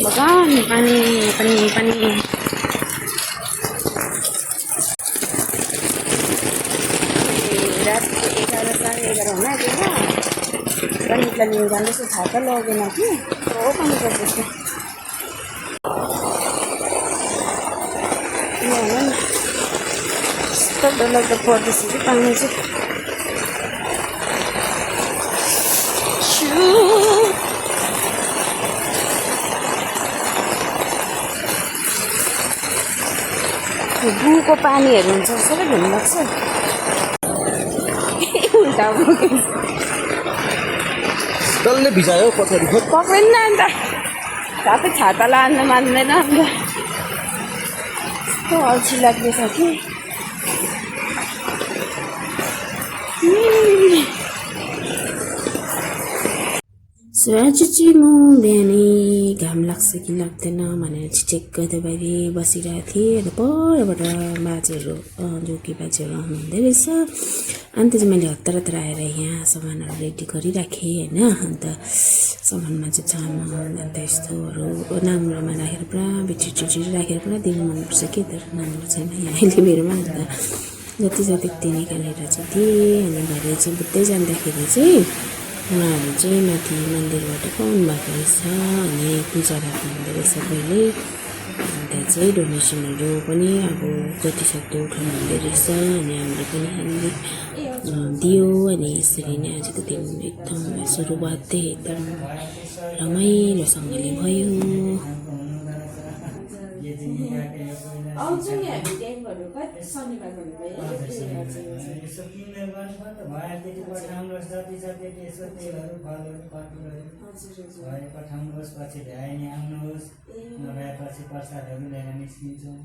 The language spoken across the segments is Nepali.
भगवान पानी पानी पानी रात 11 साढे 11 हुन आँटेको पानीलाई लिन जाँदैछु थाहा त लगेन कि कस्तो पानी पर्दैछ यस्तो डरलाग्दो पर्दैछ कि पानी चाहिँ बुको पानीहरू हुन्छ सबै घुम्नु लाग्छ उल्टा डल्लै भिजायो पछाडि पक्रिन्न अन्त सबै छाता लानु मान्दैन अन्त यस्तो अल्छी लाग्दैछ कि आज चाहिँ म बिहानै घाम लाग्छ कि लाग्दैन भनेर चेक गर्दै बाहिर बसिरहेको थिएँ र परबाट बाजेहरू जोकी बाजेहरू आउनुहुँदै रहेछ अन्त चाहिँ मैले हतार हतार आएर यहाँ सामानहरू रेडी गरिराखेँ होइन अन्त सामानमा चाहिँ चामल अन्त यस्तोहरू नाङ्लोमा राखेर पुरा भित्री राखेर पुरा दिनु मनपर्छ कि तर नाङ्लो छैन यहाँ अहिले मेरोमा अन्त जति जति त्यो निकालेर चाहिँ दिएँ अनि भरे चाहिँ बुझ्दै जाँदाखेरि चाहिँ उहाँहरू चाहिँ माथि मन्दिरबाट पाउनु भएको रहेछ अनि पूजा राख्नुहुँदो रहेछ पहिले अन्त चाहिँ डोनेसनहरू पनि अब जति सक्दो उठाउनु हुँदो रहेछ अनि हामीले पनि हामीले दियो अनि यसरी नै आजको दिन एकदम सुरुवात चाहिँ एकदम रमाइलोसँगले भयो आउँछु नि हामी त्यहाँबाट कति शनिबार भन्नुभयो पठाउनुहोस् पछि भ्याइने आउनुहोस् नभएपछि प्रसादहरू लिएर निस्किन्छौँ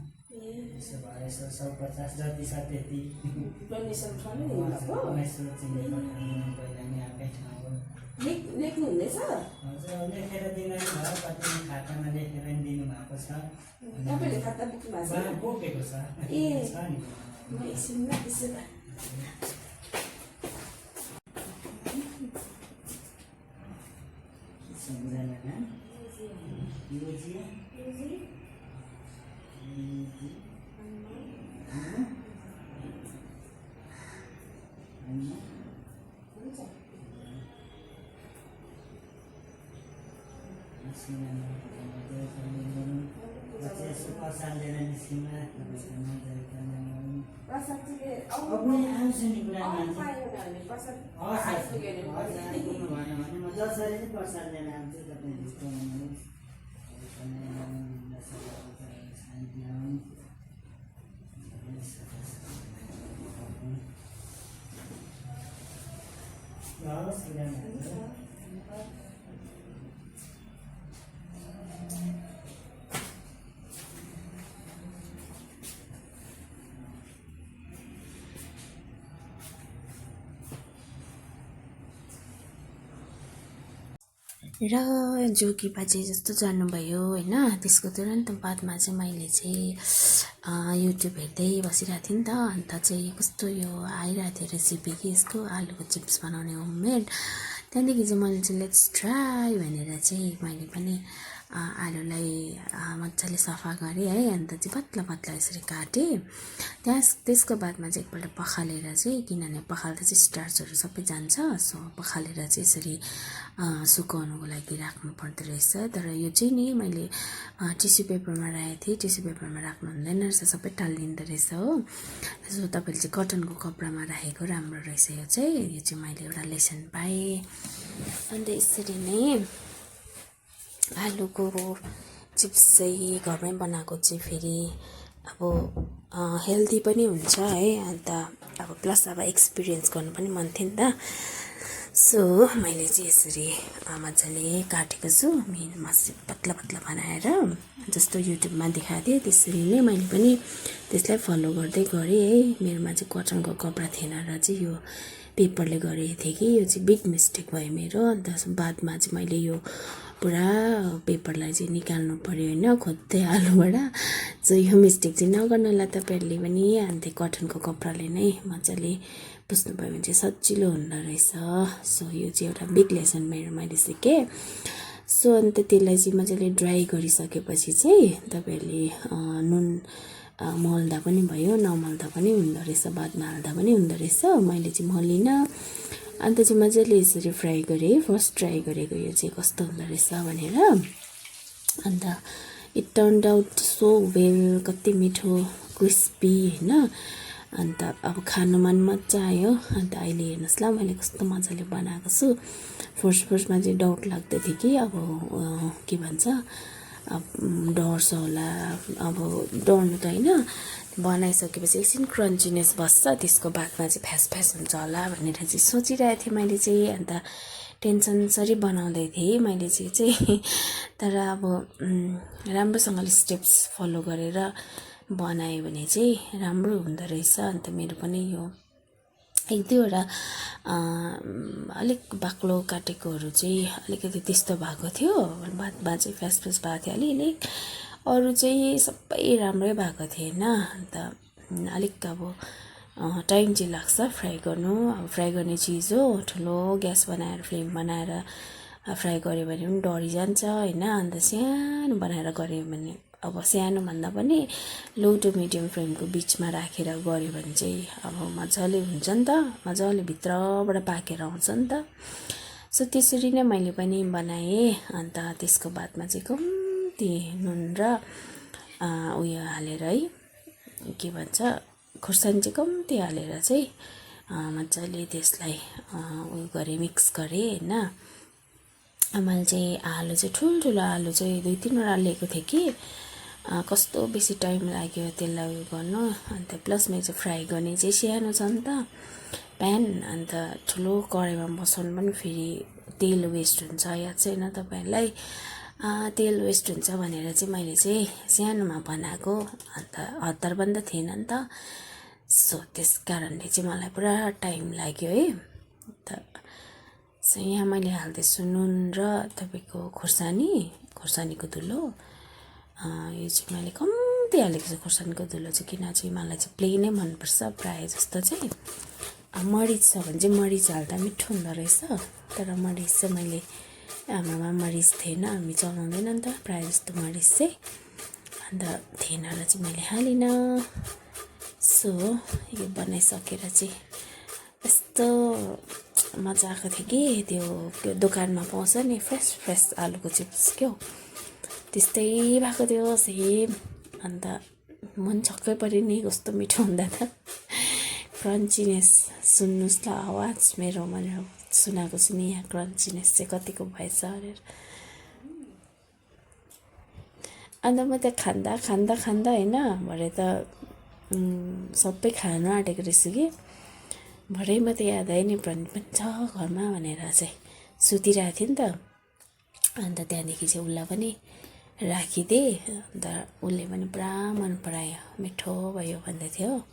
यसो भयो यसो 150 जति छ त्यति सोचिने पठाउनु पहिला नि आएकै ठाउँ हो लेख्नु हुँदैछ हजुर लेखेर दिनु भयो कति खातामा लेखेर दिनु भएको छ तपाईले खाता बोक्नु भएको छ बोकेको छ ए छ नि म एकछिन न त्यसो भए सम्झना युजी प्रसाद लिएर निस्किँदा आउँछु नि पुरा भने म जसरी नै प्रसाद लिएर आउँछु तपाईँ त्यस्तो र जोगी बाजे जस्तो जानुभयो होइन त्यसको तुरन्त बादमा चाहिँ मैले चाहिँ युट्युब हेर्दै बसिरहेको थिएँ नि त अन्त चाहिँ कस्तो यो आइरहेको थियो रेसिपी कि यसको आलुको चिप्स बनाउने होममेड त्यहाँदेखि चाहिँ मैले चाहिँ लेट्स ट्राई भनेर चाहिँ मैले पनि आलुलाई मजाले सफा गरेँ है अन्त चाहिँ पतला पतला यसरी काटेँ त्यसको बादमा चाहिँ एकपल्ट पखालेर चाहिँ किनभने पखाल्दा चाहिँ स्टार्चहरू सबै जान्छ सो पखालेर चाहिँ यसरी सुकाउनुको लागि राख्नु पर्दो रहेछ तर यो चाहिँ नि मैले टिस्यु पेपरमा राखेको थिएँ टिस्यु पेपरमा राख्नु हुँदैन रहेछ सबै टालिँदो रहेछ हो सो तपाईँले चाहिँ कटनको कपडामा राखेको राम्रो रहेछ यो चाहिँ मैले एउटा लेसन पाएँ अन्त यसरी नै आलुको चिप्स चाहिँ घरमै बनाएको चाहिँ फेरि अब हेल्दी पनि हुन्छ है अन्त अब प्लस अब एक्सपिरियन्स गर्नु पनि मन थियो नि त सो मैले चाहिँ यसरी मजाले काटेको छु मसित पतला पतला बनाएर जस्तो युट्युबमा देखाएको थिएँ त्यसरी नै मैले पनि त्यसलाई फलो गर्दै गरेँ है मेरोमा चाहिँ कटनको कपडा थिएन र चाहिँ यो पेपरले गरेको थिएँ कि यो चाहिँ बिग मिस्टेक भयो मेरो अन्त बादमा चाहिँ मैले यो पुरा पेपरलाई चाहिँ निकाल्नु पर्यो होइन खोज्दै आलुबाट सो यो मिस्टेक चाहिँ नगर्नुलाई तपाईँहरूले पनि अन्त कटनको कपडाले नै मजाले पुस्नुभयो भने चाहिँ सजिलो हुँदो रहेछ सो यो चाहिँ एउटा बिग लेसन मैले सिकेँ सो अन्त त्यसलाई चाहिँ मजाले ड्राई गरिसकेपछि चाहिँ तपाईँहरूले नुन मल्दा पनि भयो, नमल्दा पनि हुँदो रहेछ, बादमा हाल्दा पनि हुँदो रहेछ। मैले चाहिँ मलिनँ। अन्त चाहिँ मजाले यसरी फ्राई गरेँ। फर्स्ट ट्राई गरेको यो चाहिँ कस्तो हुँदो रहेछ भनेर। अन्त it turned out so well, कति मिठो क्रिस्पी होइन। अन्त अब खानु मन मजा आयो। अन्त अहिले हेर्नुहोस् ल मैले कस्तो मजाले बनाएको छु। फर्स्टमा चाहिँ डाउट लाग्दै थियो कि अब के भन्छ अब डढ्छ होला, अब डढ्नु त होइन, बनाइसकेपछि एकछिन क्रन्चिनेस बस्छ, त्यसको बादमा चाहिँ फ्यास हुन्छ होला भनेर चाहिँ सोचिरहेको थिएँ मैले चाहिँ। अन्त टेन्सनसरी बनाउँदै थिएँ मैले चाहिँ तर अब राम्रोसँगले स्टेप्स फलो गरेर बनायो भने चाहिँ राम्रो हुँदो रहेछ। अन्त मेरो पनि यो एक दुईवटा अलिक बाक्लो काटेकोहरू चाहिँ अलिकति त्यस्तो भएको थियो, बादमा चाहिँ फ्यास भएको थियो अलिअलि, अरू चाहिँ सबै राम्रै भएको थिएन। अन्त अलिक अब टाइम चाहिँ लाग्छ फ्राई गर्नु। अब फ्राई गर्ने चिज हो, ठुलो ग्यास बनाएर फ्लेम बनाएर फ्राई गऱ्यो भने पनि डढिजान्छ होइन। अन्त सानो बनाएर गऱ्यो भने, अब सानो भन्दा पनि लो टु मिडियम फ्लेमको बिचमा राखेर गऱ्यो भने चाहिँ अब मजाले हुन्छ नि त, मजाले भित्रबाट पाकेर आउँछ नि त। सो त्यसरी नै मैले पनि बनाएँ। अन्त त्यसको बादमा चाहिँ कम्ती नुन र उयो हालेर है, के भन्छ खुर्सानी चाहिँ कम्ती हालेर चाहिँ मजाले त्यसलाई उयो गरेँ, मिक्स गरेँ होइन। मैले चाहिँ आलु चाहिँ ठुल्ठुलो आलु चाहिँ 2-3वटा लिएको थिएँ कि कस्तो बेसी टाइम लाग्यो त्यसलाई उयो गर्नु। अन्त प्लस मैले चाहिँ फ्राई गर्ने चाहिँ सानो छ नि त प्यान, अन्त ठुलो कराईमा बसाउनु पनि फेरि तेल वेस्ट हुन्छ, याद छैन तपाईँहरूलाई? तेल वेस्ट हुन्छ भनेर चाहिँ मैले चाहिँ सानोमा बनाएको। अन्त हतार पनि त थिएन नि त। सो त्यस कारणले चाहिँ मलाई पुरा टाइम लाग्यो है। सो यहाँ मैले हाल्दैछु नुन र तपाईँको खुर्सानीको धुलो। यो चाहिँ मैले कम्ती हालेको छु खुर्सानीको धुलो चाहिँ, किन चाहिँ मलाई चाहिँ प्लेनै मनपर्छ प्रायः जस्तो चाहिँ। मरिच छ भने चाहिँ मरिच हाल्दा मिठो हुँदो रहेछ, तर मरिच चाहिँ मैले हाम्रोमा मरिच थिएन, हामी चलाउँदैन नि त प्रायः जस्तो मरिच चाहिँ, अन्त थिएन र चाहिँ मैले हालिनँ। सो यो बनाइसकेर चाहिँ यस्तो मजा आएको थियो कि त्यो दोकानमा पाउँछ नि फ्रेस आलुको चिप्स क्या त्यस्तै भएको थियो सेम। अन्त मन छक्कै पऱ्यो नि कस्तो मिठो हुँदा त। क्रन्चिनेस सुन्नुहोस् ल आवाज मेरो, मैले सुनाएको छु नि यहाँ क्रन्चिनेस चाहिँ कतिको भएछ भनेर। अन्त म त खाँदा होइन भरे त सबै खानु आँटेको रहेछु कि, भरे म त याद आयो नि प्रनित पनि छ घरमा भनेर चाहिँ सुतिरहेको थिएँ नि त। अन्त त्यहाँदेखि चाहिँ उसलाई पनि राखिदिएँ। अन्त उसले पनि पुरा मन परायो, मिठो भयो भन्दै थियो।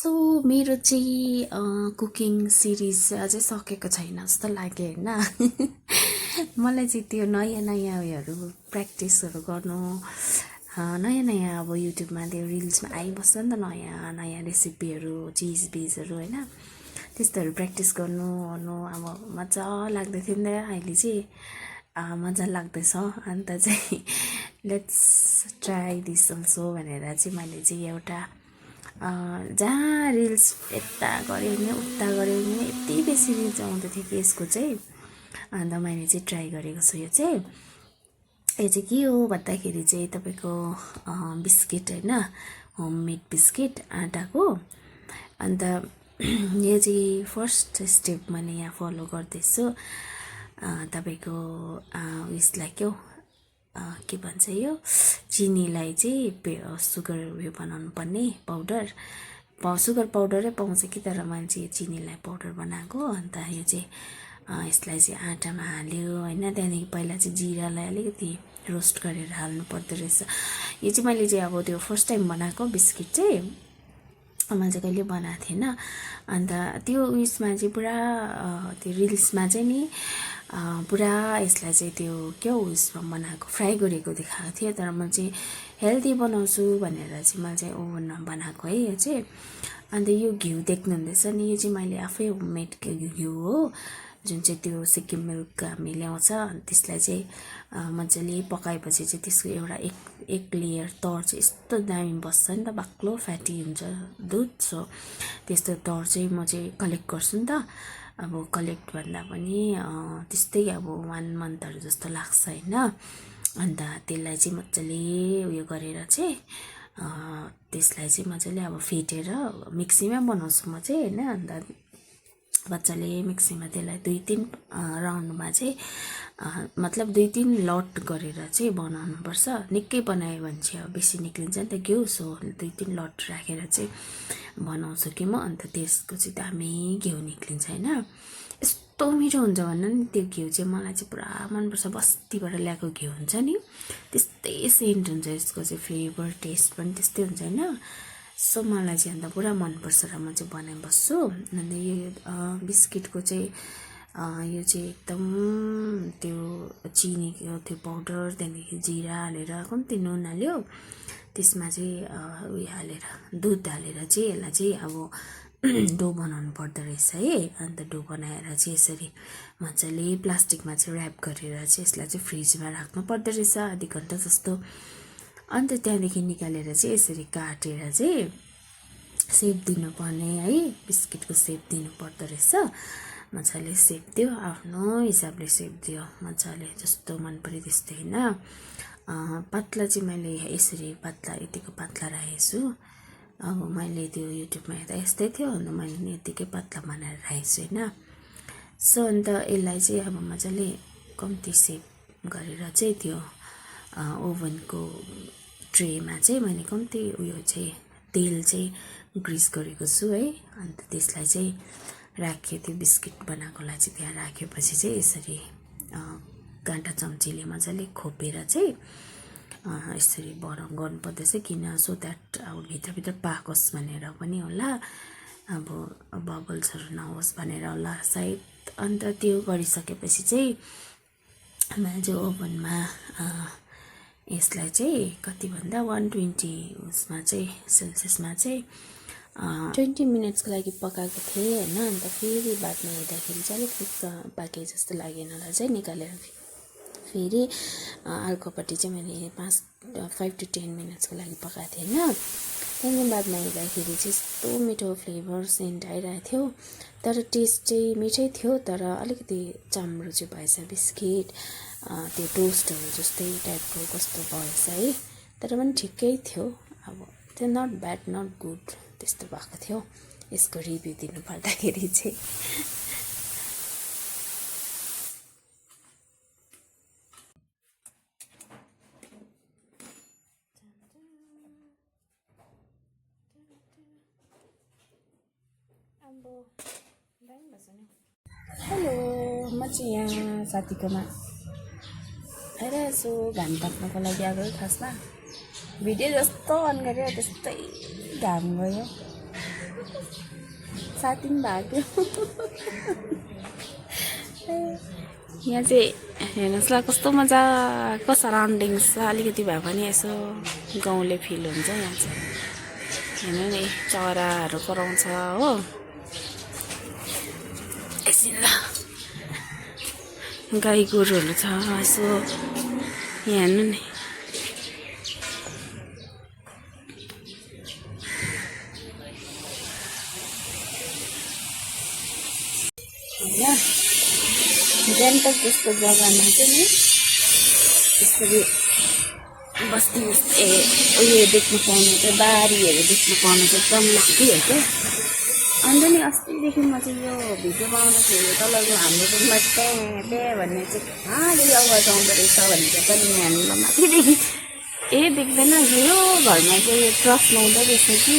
सो मेरो चाहिँ कुकिङ सिरिज अझै सकेको छैन जस्तो लाग्यो होइन। मलाई चाहिँ त्यो नयाँ उयोहरू प्र्याक्टिसहरू गर्नु, नयाँ अब युट्युबमा त्यो रिल्समा आइबस्छ नि त नयाँ रेसिपीहरू, चिजबिजहरू होइन, त्यस्तोहरू प्र्याक्टिस गर्नु अब मजा लाग्दै थियो नि त। अहिले चाहिँ मजा लाग्दैछ। अन्त चाहिँ लेट्स ट्राई दिस अल्सो भनेर चाहिँ मैले चाहिँ एउटा जहाँ रिल्स यता गऱ्यो भने उता गऱ्यो भने यति बेसी रिल्स आउँदै थियो कि यसको चाहिँ। अन्त मैले चाहिँ ट्राई गरेको छु। यो चाहिँ के हो भन्दाखेरि चाहिँ तपाईँको बिस्किट होइन, होममेड बिस्किट आँटाको। अन्त यो चाहिँ फर्स्ट स्टेप मैले यहाँ फलो गर्दैछु। तपाईँको उयसलाई के भन्छ यो चिनीलाई चाहिँ सुगर उयो बनाउनु पर्ने पाउडर, सुगर पाउडरै पाउँछ कि, तर मैले चाहिँ चिनीलाई पाउडर बनाएको। अन्त यो चाहिँ यसलाई चाहिँ आँटामा हाल्यो होइन। त्यहाँदेखि पहिला चाहिँ जिरालाई अलिकति रोस्ट गरेर हाल्नु पर्दो रहेछ। यो चाहिँ मैले चाहिँ अब त्यो फर्स्ट टाइम बनाएको बिस्किट चाहिँ मैले चाहिँ कहिले बनाएको थिएन। अन्त त्यो उयसमा चाहिँ पुरा त्यो रिल्समा चाहिँ नि पुरा यसलाई चाहिँ त्यो क्या उयसमा बनाएको फ्राई गरेको देखाएको थियो। तर म चाहिँ हेल्दी बनाउँछु भनेर चाहिँ मैले चाहिँ ओभनमा बनाएको है यो चाहिँ। अन्त यो घिउ देख्नुहुँदैछ नि, यो चाहिँ मैले आफै होममेड घिउ हो, जुन चाहिँ त्यो सिक्किम मिल्क हामी ल्याउँछ। अनि त्यसलाई चाहिँ मजाले पकाएपछि चाहिँ त्यसको एउटा एक लेयर तर चाहिँ यस्तो दामी बस्छ नि त, बाक्लो फ्याटी हुन्छ दुध। सो त्यस्तो तर चाहिँ म चाहिँ कलेक्ट गर्छु नि त। अब कलेक्ट भन्दा पनि त्यस्तै अब 1 मन्थहरू जस्तो लाग्छ होइन। अन्त त्यसलाई चाहिँ मजाले उयो गरेर चाहिँ त्यसलाई चाहिँ मजाले अब फेटेर मिक्सीमा बनाउँछु म चाहिँ होइन। अन्त मजाले मिक्सीमा त्यसलाई 2-3 राउन्डमा चाहिँ मतलब 2-3 लट गरेर चाहिँ बनाउनुपर्छ। निकै बनायो भने चाहिँ अब बेसी निक्लिन्छ नि त घिउ। सो 2-3 लट राखेर चाहिँ बनाउँछु कि म। अन्त त्यसको चाहिँ दामी घिउ निक्लिन्छ होइन। यस्तो मिठो हुन्छ भन्न नि त्यो घिउ चाहिँ, मलाई चाहिँ पुरा मनपर्छ। बस्तीबाट ल्याएको घिउ हुन्छ नि त्यस्तै सेन्ट हुन्छ यसको चाहिँ, फ्लेभर टेस्ट पनि त्यस्तै हुन्छ होइन। सो मलाई चाहिँ अन्त पुरा मनपर्छ र म चाहिँ बनाइबस्छु। अन्त यो बिस्किटको चाहिँ यो चाहिँ एकदम त्यो चिनीको त्यो पाउडर, त्यहाँदेखि जिरा हालेर कम्ती नुन हाल्यो, त्यसमा चाहिँ उयो हालेर दुध हालेर चाहिँ यसलाई चाहिँ अब डो बनाउनु पर्दो रहेछ है। अन्त डो बनाएर चाहिँ यसरी मजाले प्लास्टिकमा चाहिँ ऱ्याप गरेर चाहिँ यसलाई चाहिँ फ्रिजमा राख्नु पर्दो रहेछ आधी घन्टा जस्तो। अन्त त्यहाँदेखि निकालेर चाहिँ यसरी काटेर चाहिँ सेप दिनुपर्ने है, बिस्किटको सेप दिनु पर्दो रहेछ। मजाले सेप दियो, आफ्नो हिसाबले सेप दियो मजाले, जस्तो मन पऱ्यो त्यस्तै होइन। पातला चाहिँ मैले यसरी पातला यतिको पातला राखेको छु। अब मैले त्यो युट्युबमा हेर्दा यस्तै थियो, अन्त मैले नि यतिकै पातला बनाएर राखेको छु होइन। सो अन्त यसलाई चाहिँ अब मजाले कम्ती सेप गरेर चाहिँ त्यो ओभनको ट्रेमा चाहिँ मैले कम्ती उयो चाहिँ तेल चाहिँ ग्रिस गरेको छु है। अन्त त्यसलाई चाहिँ राखेँ, त्यो बिस्किट बनाएकोलाई चाहिँ त्यहाँ राखेपछि चाहिँ यसरी काँटा चम्चीले मजाले खोपेर चाहिँ यसरी बनाउनु गर्नुपर्दैछ, किन सो द्याट अब भित्रभित्र पाकोस् भनेर पनि होला, अब बबल्सहरू नहोस् भनेर होला सायद। अन्त त्यो गरिसकेपछि चाहिँ मैले चाहिँ ओभनमा यसलाई चाहिँ कति भन्दा 120 उसमा चाहिँ सेल्सियसमा चाहिँ 20 मिनट्सको लागि पकाएको थिएँ होइन। अन्त फेरि बादमा हेर्दाखेरि चाहिँ अलिक फिक्क पाके जस्तो लागेन र चाहिँ निकालेर फेरि अर्कोपट्टि चाहिँ मैले 5 to 10 मिनट्सको लागि पकाएको थिएँ होइन। त्यहाँदेखि बादमा हेर्दाखेरि चाहिँ यस्तो मिठो फ्लेभर सेन्ट आइरहेको थियो, तर टेस्ट चाहिँ मिठै थियो, तर अलिकति चाम्रो चाहिँ भएछ बिस्किट, त्यो टोस्टहरू जस्तै टाइपको कस्तो भएछ है। तर पनि ठिकै थियो, अब त्यो नट ब्याड नट गुड त्यस्तो भएको थियो। यसको रिभ्यू दिनु पर्दाखेरि चाहिँ हेलो, म चाहिँ यहाँ साथीकोमा आइरहेको छु घाम ताप्नको लागि। अब खासमा भिडियो जस्तो अन गरेर त्यस्तै घाम गयो, साथी पनि भाग्यो। यहाँ चाहिँ हेर्नुहोस् ल कस्तो मजाको सराउन्डिङ्स छ, अलिकति भए पनि यसो गाउँले फिल हुन्छ यहाँ चाहिँ। हेर्नु नि चराहरू कराउँछ हो, एकछिन ल गाई गोरुहरू छ यसो यहाँ हेर्नु नि। गान्तोक जस्तो जग्गामा चाहिँ नि यसरी बस्ती उयो देख्नु पाउनु चाहिँ, बारीहरू देख्नु पाउनु चाहिँ एकदम लक्की हो क्या। अन्त नि अस्तिदेखि म चाहिँ यो भिडियो बनाउँदाखेरि तपाईँको हाम्रो रुममा त्यहाँ भन्ने चाहिँ कहाँदेखि आवाज आउँदो रहेछ भनेर पनि यहाँनिर माथिदेखि देख्दैन यो घरमा चाहिँ ट्रस लाउँदो रहेछ कि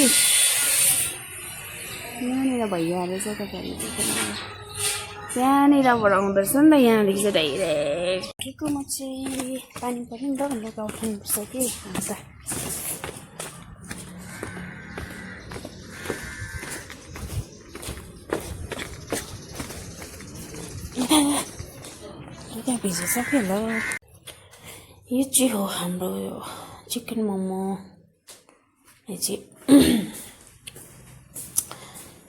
यहाँनिर भइहाल्यो चाहिँ तपाईँहरूले देख्दैन। यहाँनिरबाट आउँदो रहेछ नि त यहाँदेखि चाहिँ डाइरेक्ट ठिकको म चाहिँ पानी पर्यो नि त लुगा उठाउनुपर्छ कि अन्त लुगा भिजिसक्यो होला यो चाहिँ हो हाम्रो चिकन मोमो यो चाहिँ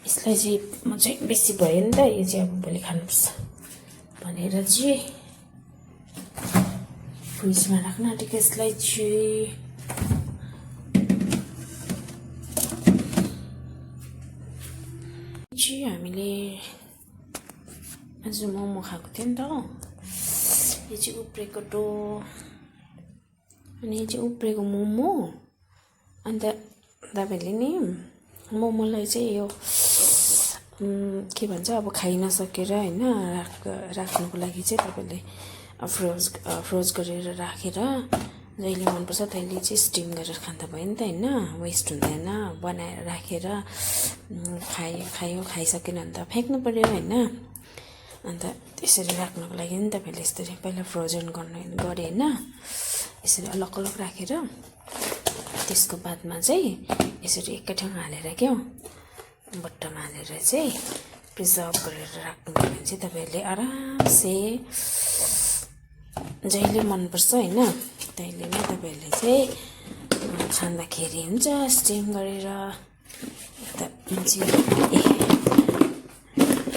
यसलाई चाहिँ म चाहिँ बेसी भयो नि त यो चाहिँ अब भोलि खानुपर्छ भनेर चाहिँ फ्रिजमा राख्न आँटेको यसलाई चाहिँ हामीले आज मोमो खाएको थियो नि त यो चाहिँ उब्रेको डो अनि यो चाहिँ उब्रेको मोमो अन्त तपाईँहरूले नि मोमोलाई चाहिँ यो के भन्छ अब खाइ नसकेर होइन राख्नुको लागि चाहिँ तपाईँले फ्रोज गरेर राखेर जहिले मनपर्छ तैँले चाहिँ स्टिम गरेर खाँदा भयो नि त होइन वेस्ट हुँदैन बनाएर राखेर खाइसकेन अन्त फ्याँक्नु पऱ्यो होइन अन्त त्यसरी राख्नुको लागि नि तपाईँले यसरी पहिला फ्रोजन गरे होइन यसरी अलग अलग राखेर त्यसको बादमा चाहिँ यसरी एकै ठाउँमा हालेर क्या बट्टामा हालेर चाहिँ प्रिजर्भ गरेर राख्नुभयो भने चाहिँ तपाईँहरूले आरामसे जहिले मनपर्छ होइन तैँले नै तपाईँहरूले चाहिँ खाँदाखेरि हुन्छ स्टिम गरेर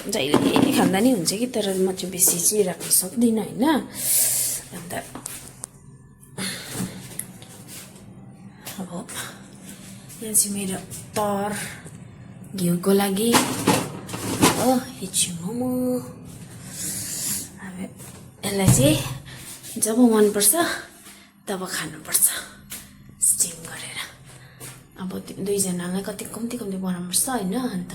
जहिले खाँदा नि हुन्छ कि तर म चाहिँ बेसी चाहिँ राख्न सक्दिनँ होइन अन्त अब यहाँ चाहिँ मेरो तर घिउको लागि हो यो चाहिँ मोमो अब यसलाई चाहिँ जब मनपर्छ तब खानुपर्छ स्टिम गरेर अब दुईजनालाई कति कम्ती बनाउनुपर्छ होइन अन्त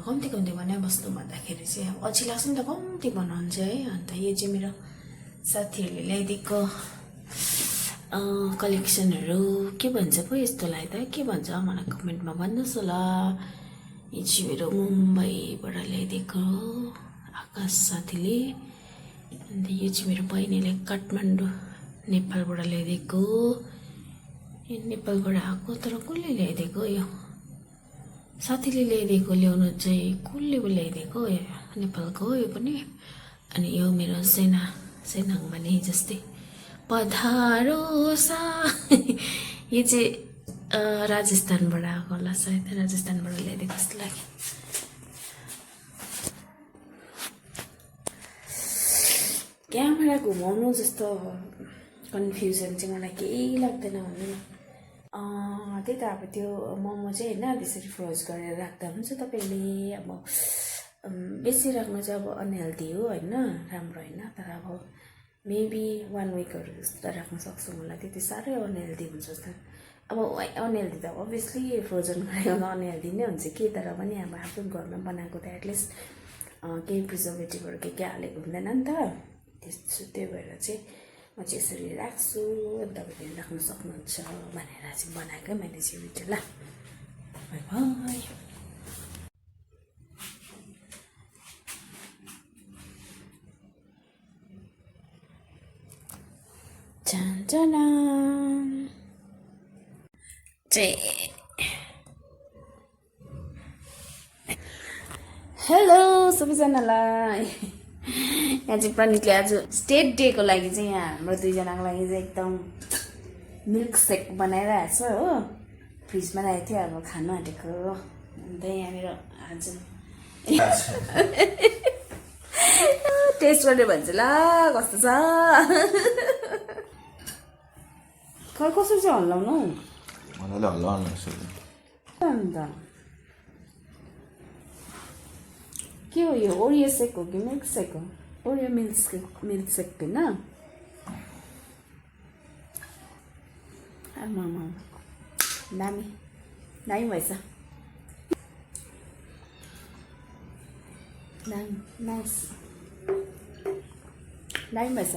कम्ती बनाइबस्नु भन्दाखेरि चाहिँ अब अल्छी लाग्छ नि त कम्ती बनाउँछ है अन्त यो चाहिँ मेरो साथीहरूले ल्याइदिएको कलेक्सनहरू के भन्छ पो यस्तोलाई त के भन्छ मलाई कमेन्टमा भन्नुहोस् होला यो चाहिँ मेरो मुम्बईबाट ल्याइदिएको आकाश साथीले अन्त यो चाहिँ मेरो बहिनीले काठमाडौँ नेपालबाट ल्याइदिएको यो नेपालबाट आएको तर कसले ल्याइदिएको यो साथीले ल्याइदिएको ल्याउनु चाहिँ कसले ल्याइदिएको नेपालको हो यो पनि अनि यो मेरो सेनाङ भने जस्तै पधारो सा यो चाहिँ राजस्थानबाट आएको होला सायद राजस्थानबाट ल्याइदिएको जस्तो लाग्यो क्यामेरा घुमाउनु जस्तो कन्फ्युजन चाहिँ मलाई केही लाग्दैन भन्नु त्यही त अब त्यो मोमो चाहिँ होइन त्यसरी फ्रोज गरेर राख्दा हुन्छ तपाईँले अब बेसी राख्नु चाहिँ अब अनहेल्दी हो होइन राम्रो होइन तर अब मेबी 1 विकहरू जस्तो राख्न सक्छु मलाई त्यति साह्रै अनहेल्दी हुन्छ जस्तो अब अनहेल्दी त अभियसली फ्रोजन गरेर अनहेल्दी नै हुन्छ कि तर पनि अब आफ्नो घरमा बनाएको त एटलिस्ट केही प्रिजर्भेटिभहरू के हालेको हुँदैन नि त त्यही भएर चाहिँ म चाहिँ यसरी राख्छु तपाईँले राख्न सक्नुहुन्छ भनेर चाहिँ बनाएकै मैले चाहिँ भिडियो ल बाई बाई हेलो सबैजनालाई यहाँ चाहिँ प्रणितले आज स्टेट डेको लागि चाहिँ यहाँ हाम्रो दुईजनाको लागि चाहिँ एकदम मिल्क सेक बनाइरहेको छ हो फ्रिजमा राखेको थियो अब खानु आँटेको अन्त यहाँनिर आज टेस्ट गरेर भन्छ ल कस्तो छ खै कसरी चाहिँ हल्लाउनु अन्त के हो यो ओरियो सेक हो कि मिल्क सेक हो ओरियो मिल्क सेक होइन आमा दामी भएछ दामी भएछ